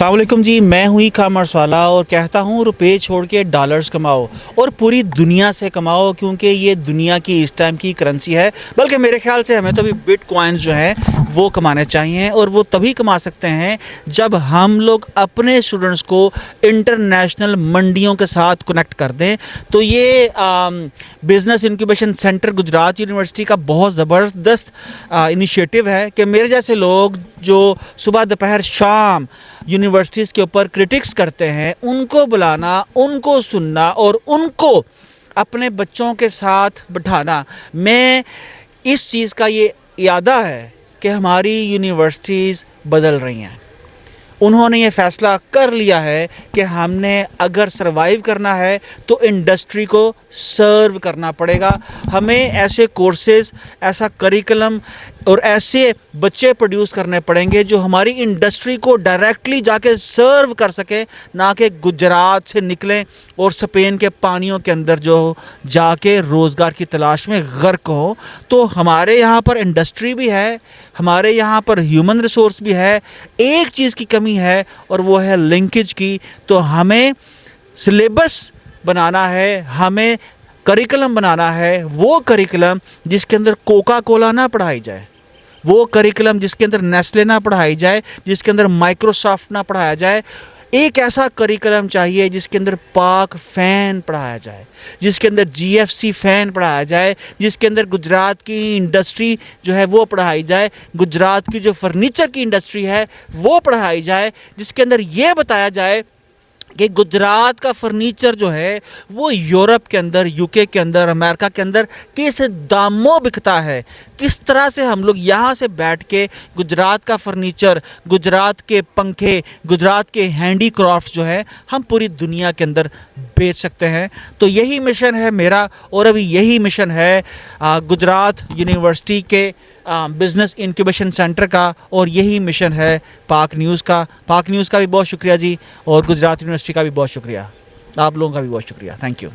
अस्सलाम वालेकुम जी, मैं हूँ कॉमर्स वाला और कहता हूँ रुपए छोड़ के डॉलर्स कमाओ और पूरी दुनिया से कमाओ, क्योंकि ये दुनिया की इस टाइम की करेंसी है। बल्कि मेरे ख्याल से हमें तो अभी बिटकॉइंस जो हैं वो कमाने चाहिए, और वो तभी कमा सकते हैं जब हम लोग अपने स्टूडेंट्स को इंटरनेशनल मंडियों के साथ कनेक्ट कर दें। तो ये business incubation centre Gujarat university का बहुत ज़बरदस्त इनिशिएटिव है कि मेरे जैसे लोग जो सुबह दोपहर शाम यूनिवर्सिटीज़ के ऊपर क्रिटिक्स करते हैं, उनको बुलाना, उनको सुनना और उनको अपने बच्चों के साथ बिठाना। मैं इस चीज़ का ये इरादा है कि हमारी यूनिवर्सिटीज़ बदल रही हैं। उन्होंने ये फ़ैसला कर लिया है कि हमने अगर सरवाइव करना है तो इंडस्ट्री को सर्व करना पड़ेगा। हमें ऐसे कोर्सेज़, ऐसा करिकुलम और ऐसे बच्चे प्रोड्यूस करने पड़ेंगे जो हमारी इंडस्ट्री को डायरेक्टली जाके सर्व कर सकें, ना कि गुजरात से निकलें और स्पेन के पानियों के अंदर जो जाके रोज़गार की तलाश में गर्क हो। तो हमारे यहाँ पर इंडस्ट्री भी है, हमारे यहाँ पर ह्यूमन रिसोर्स भी है। एक चीज़ की कमी है और वो है लिंकेज की। तो हमें सिलेबस बनाना है, हमें करिकुलम बनाना है, वो करिकुलम जिसके अंदर कोका कोला ना पढ़ाई जाए, वो करिकुलम जिसके अंदर नेस्ले ना पढ़ाई जाए, जिसके अंदर माइक्रोसॉफ्ट ना पढ़ाया जाए। एक ऐसा करिकुलम चाहिए जिसके अंदर पाक फ़ैन पढ़ाया जाए, जिसके अंदर जीएफसी फ़ैन पढ़ाया जाए, जिसके अंदर गुजरात की इंडस्ट्री जो है वो पढ़ाई जाए, गुजरात की जो फर्नीचर की इंडस्ट्री है वो पढ़ाई जाए, जिसके अंदर ये बताया जाए कि गुजरात का फर्नीचर जो है वो यूरोप के अंदर, यूके के अंदर, अमेरिका के अंदर किस दामों बिकता है। किस तरह से हम लोग यहाँ से बैठ के गुजरात का फर्नीचर, गुजरात के पंखे, गुजरात के हैंडी क्राफ्ट जो है हम पूरी दुनिया के अंदर बेच सकते हैं। तो यही मिशन है मेरा, और अभी यही मिशन है गुजरात यूनिवर्सिटी के बिज़नेस इंक्यूबेशन सेंटर का, और यही मिशन है पाक न्यूज़ का। पाक न्यूज़ का भी बहुत शुक्रिया जी, और गुजरात यूनिवर्सिटी का भी बहुत शुक्रिया, आप लोगों का भी बहुत शुक्रिया। Thank you.